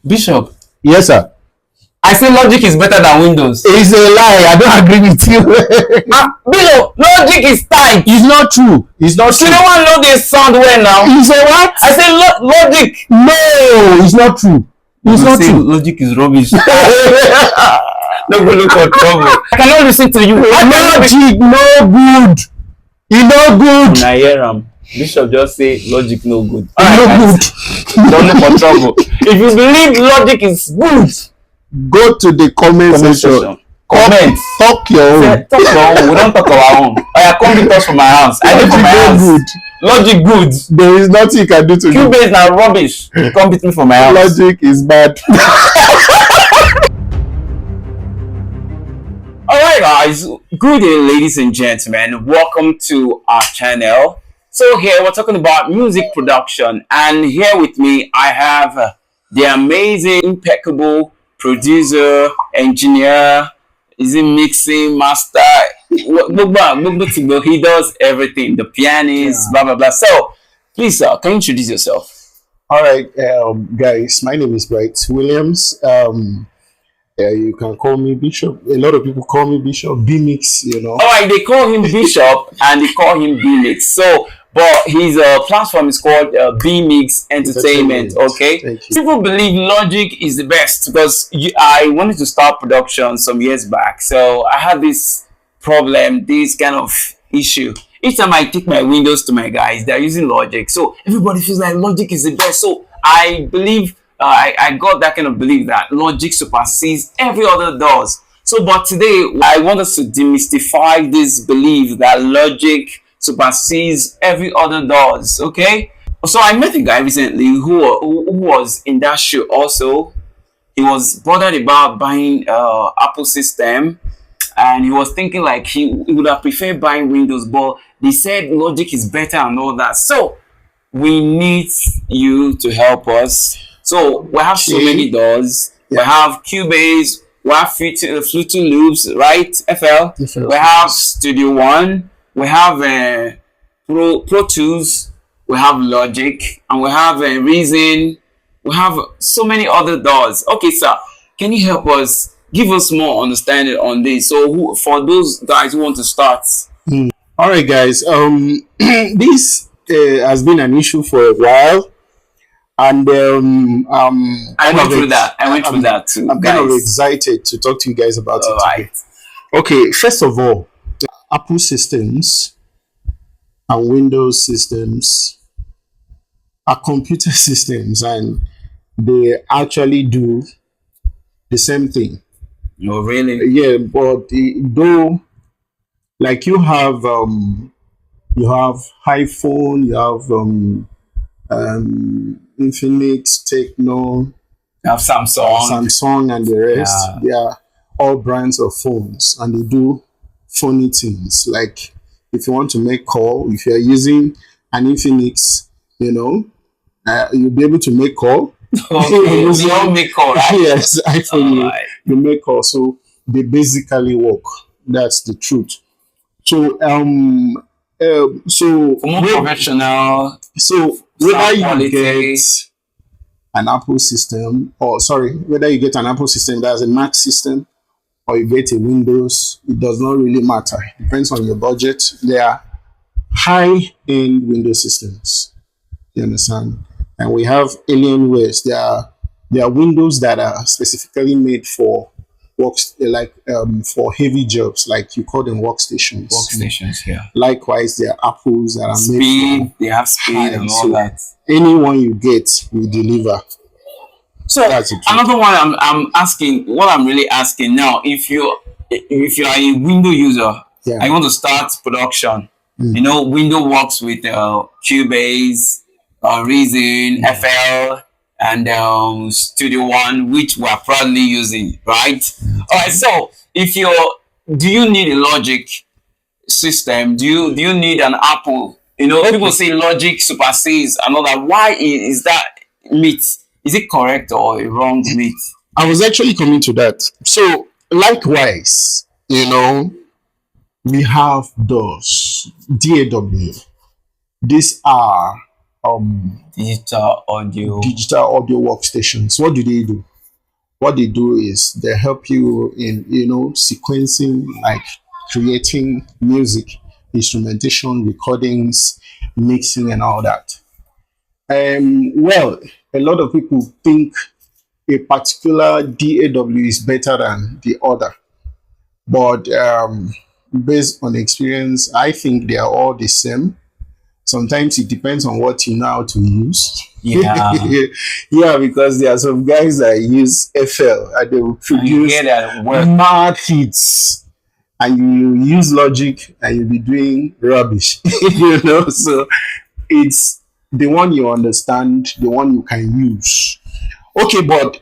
Bishop, Yes, sir. I say Logic is better than Windows. It's a lie. I don't agree with you. Bishop, Logic is tight. It's not true. It's not You true. don't want to know this sound well now. You say what? I say Logic. No, it's not true. It's not true. Logic is rubbish. No go look for trouble. I cannot listen to you. Logic no good. It's no good. I hear him. Bishop just say Logic no good. No good. Don't look for trouble. If you believe Logic is good, Go to the comment section. Comment. Talk your own. Talk your own. We don't talk our own. Come beat us from my house. I live from my house. Good. Logic good. There is nothing you can do to you. Cubase na rubbish. Come beat me from my house. Logic is bad. Alright guys, good day ladies and gentlemen, welcome to our channel. So here we're talking about music production, and here with me I have the amazing, impeccable producer, engineer, is in mixing, master, he does everything, the pianist, blah blah blah. So please sir, can you introduce yourself? All right, guys, my name is Bright Williams. You can call me Bishop. A lot of people call me Bishop, B-Mix, you know. Alright, they call him Bishop and they call him B-Mix. So, but his platform is called B-Mix Entertainment, okay? People believe Logic is the best because I wanted to start production some years back. So, I had this problem, this kind of issue. Each time I take my Windows to my guys, they're using Logic. So, everybody feels like Logic is the best. So, I believe I got that kind of belief that Logic supersedes every other DAWs. So, but today I want us to demystify this belief that Logic supersedes every other DAWs. Okay. So I met a guy recently who was in that show also. He was bothered about buying Apple system, and he was thinking like he would have preferred buying Windows, but they said Logic is better and all that. So we need you to help us. So we have so many DAWs. We have Cubase, we have Fruity Loops, right? FL. We have Studio One. We have Pro Tools. We have Logic, and we have Reason. We have so many other DAWs. Okay, sir, can you help us? Give us more understanding on this. So, for those guys who want to start. All right, guys. This has been an issue for a while. And I went through that too. I'm kind of excited to talk to you guys about it today. Okay, first of all, Apple systems and Windows systems are computer systems, and they actually do the same thing. No, really? Yeah, but though, like you have iPhone, you have Infinix, Techno, You have Samsung, and the rest. They are all brands of phones, and they do funny things. Like if you want to make call, if you are using an Infinix, you know, you'll be able to make call. Okay, we all make call, right? Yes, iPhone, you make call. So they basically work. That's the truth. So so more professional. So whether you get an Apple system, whether you get an Apple system that's a Mac system, or you get a Windows, it does not really matter. It depends on your budget. There are high-end Windows systems. You understand? And we have Alienwares. There are Windows that are specifically made for for heavy jobs, like you call them workstations. Yeah. Likewise, there are Apples that are made for they have speed and all that. Anyone you get will deliver. So another one I'm asking, what I'm really asking now, if you are a Windows user, and you want to start production, you know, Windows works with Cubase, Reason, FL, and Studio One, which we're proudly using, right? All right. So do you need a Logic system? Do you need an Apple? You know, people say Logic supersedes another. Why is that myth? Is it correct or a wrong myth? I was actually coming to that. So likewise, you know, we have DAWs, DAW. These are digital audio workstations. What do? What they do is they help you in sequencing, like creating music, instrumentation, recordings, mixing, and all that. Well, a lot of people think a particular DAW is better than the other, but based on experience, I think they are all the same. Sometimes it depends on what you know how to use. Yeah. Yeah, because there are some guys that use FL and they will produce mad hits, and you use Logic and you'll be doing rubbish. So it's the one you understand, the one you can use. Okay, but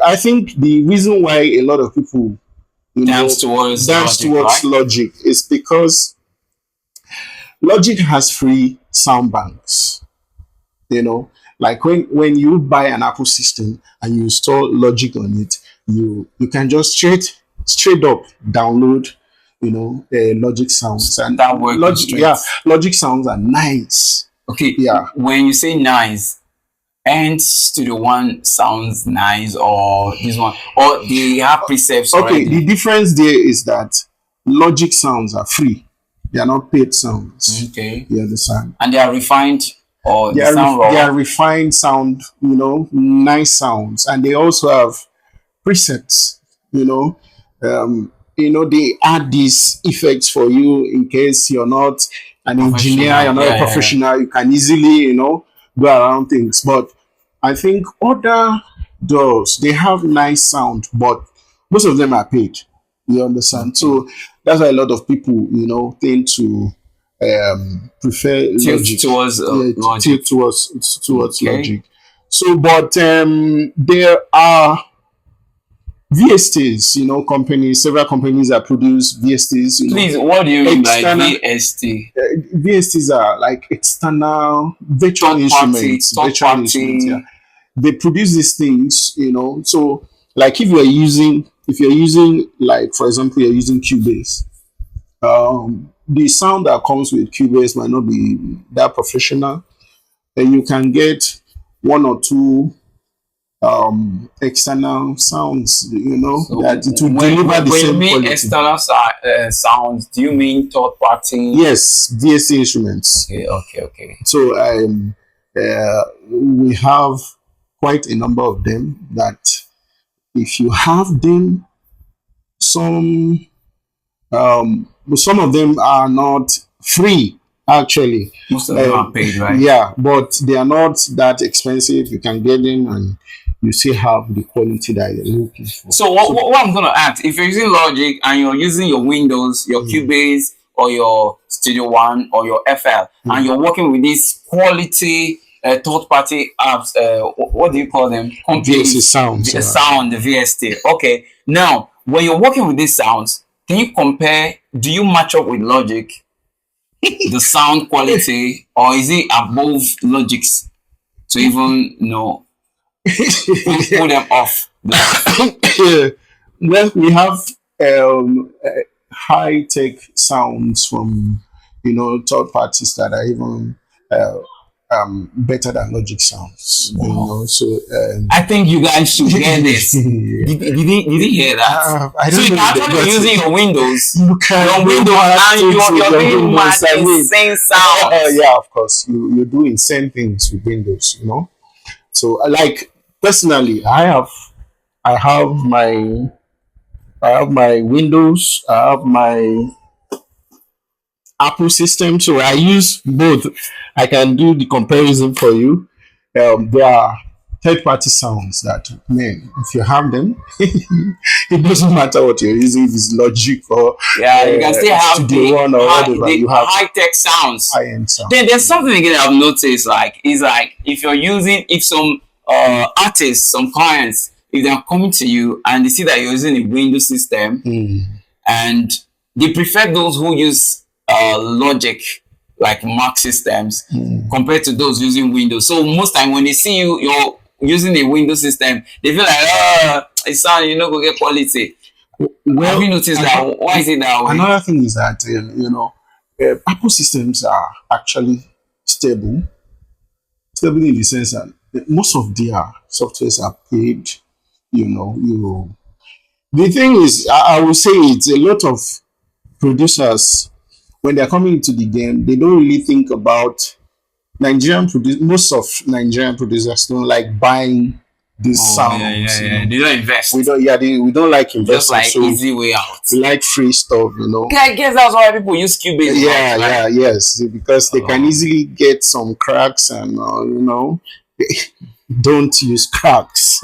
I think the reason why a lot of people dance towards right? Logic is because Logic has free sound banks. Like when you buy an Apple system and you install Logic on it, you can just straight up download Logic sounds, and that works. Logic sounds are nice. Okay. Yeah. When you say nice, and Studio One sounds nice, or this one, or they have presets already? Okay, the difference there is that Logic sounds are free. They are not paid sounds. Okay. You understand? And they are refined, or they are refined sound, nice sounds. And they also have presets, they add these effects for you in case you're not an engineer, you're not a professional. You can easily, go around things. But I think other DAWs, they have nice sound, but most of them are paid. You understand? Okay. So that's why a lot of people, tend to prefer Logic. Towards Logic. Towards Logic. So, but there are VSTs, several companies that produce VSTs. Please, what do you mean by VST? VSTs are like external virtual instruments. Yeah. They produce these things, So, like if you're using, like for example, you're using Cubase, the sound that comes with Cubase might not be that professional, and you can get one or two external sounds, so that it will deliver the same quality. When you mean external sounds, do you mean third party? Yes, VST instruments. Okay. So we have quite a number of them that if you have them, some of them are not free. Actually, most of them are paid, right? Yeah, but they are not that expensive. You can get them and you still have the quality that you're looking for. So what I'm going to ask, if you're using Logic and you're using your Windows, your Cubase, or your Studio One, or your FL, and you're working with these quality third-party apps, what do you call them? VST sounds. The VST. Okay. Now, when you're working with these sounds, can you compare? Do you match up with Logic, the sound quality, or is it above Logic's to even pull them off? Well, we have high-tech sounds from third parties that are even better than Logic sounds. Wow. So I think you guys should hear this. Did you hear that? I don't so you know can actually using your Windows. You can your Windows and you're doing mad insane sounds. Yeah, of course. You're doing insane things with Windows, So like personally, I have my Windows, I have my Apple system, so I use both. I can do the comparison for you. There are third-party sounds that, man, if you have them, it doesn't matter what you're using, if it's Logic or you can still have Studio One or whatever. You have high-tech sounds. High-end sounds. Then there's something again I've noticed, if some artists, some clients, if they're coming to you and they see that you're using a Windows system, and they prefer those who use Logic, like Mac systems, compared to those using Windows. So most time when they see you're using a Windows system, they feel like, it's sound, go get quality. Well, have you noticed that? Why is it that way? Another thing is that Apple systems are actually stable. Stable in the sense that most of their softwares are paid. You know, you. The thing is, I will say it's a lot of producers when they're coming into the game, they don't really think about most of Nigerian producers don't like buying these Oh yeah, yeah, sounds, you yeah. know. They don't We invest. don't yeah, we don't like Just investing, like so easy way out. we like free stuff, you Okay, know. I guess that's why people use Cubase a lot, Yeah, right? yeah, yes, because they can Oh. easily get some cracks and you know, don't use cracks.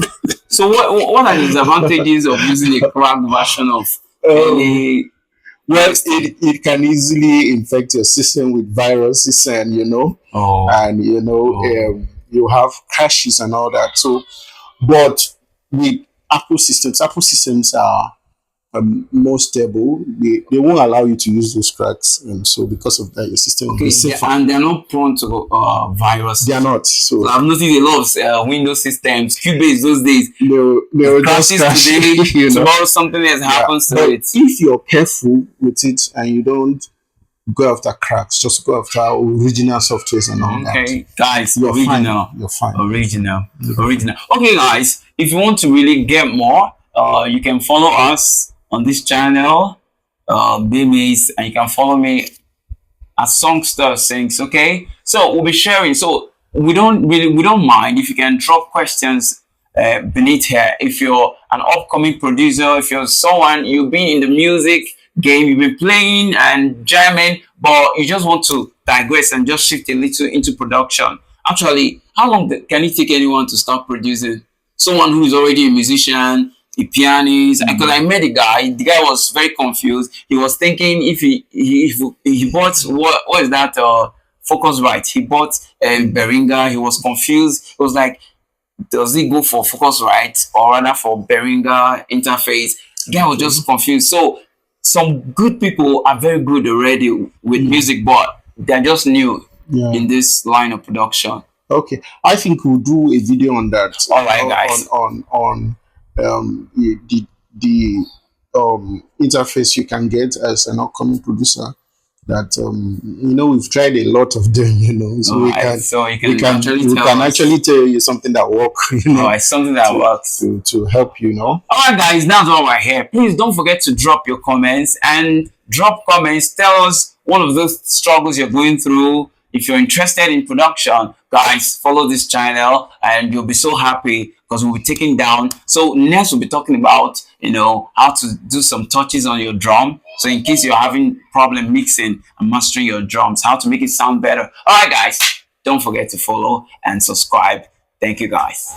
So what are the disadvantages of using a cracked version of um, any well, system? it can easily infect your system with viruses and Oh, oh. you have crashes and all that. So, but with Apple systems are more stable. They won't allow you to use those cracks, and so because of that, your system will be Okay, safer. and they're not prone to They are viruses. not. So So I've noticed a lot of Windows systems, Cubase those days, they it will just crashes crash, today, you know. tomorrow something else Yeah, happens to but it. if you're careful with it and you don't go after cracks, just go after original softwares and all that, Okay, guys, you're fine. original, You're fine. original, original. Okay, guys, if you want to really get more, you can follow us on this channel, BMAs, and you can follow me at Songster Sings. Okay, so we'll be sharing. So we don't mind if you can drop questions beneath here. If you're an upcoming producer, if you're someone you've been in the music game, you've been playing and jamming, but you just want to digress and just shift a little into production. Actually, how long can it take anyone to start producing? Someone who is already a musician, a pianist. Because I met the guy was very confused. He was thinking if he bought what is that Focusrite? He bought a Behringer. He was confused. He was like, does he go for Focusrite or rather for Behringer interface? The guy was just confused. So some good people are very good already with music, but they're just new Yeah. in this line of production. Okay, I think we'll do a video on that. All right, guys. On the interface you can get as an upcoming producer. That we've tried a lot of them. So All right, so you can actually we tell can us. actually tell you something that works. All right, something that works. To help you. All right, guys, that's all right here. Please don't forget to drop your comments and drop comments. Tell us one of those struggles you're going through. If you're interested in production, guys, follow this channel and you'll be so happy because we'll be taking down. So next we'll be talking about, how to do some touches on your drum. So in case you're having problem mixing and mastering your drums, how to make it sound better. All right, guys, don't forget to follow and subscribe. Thank you, guys.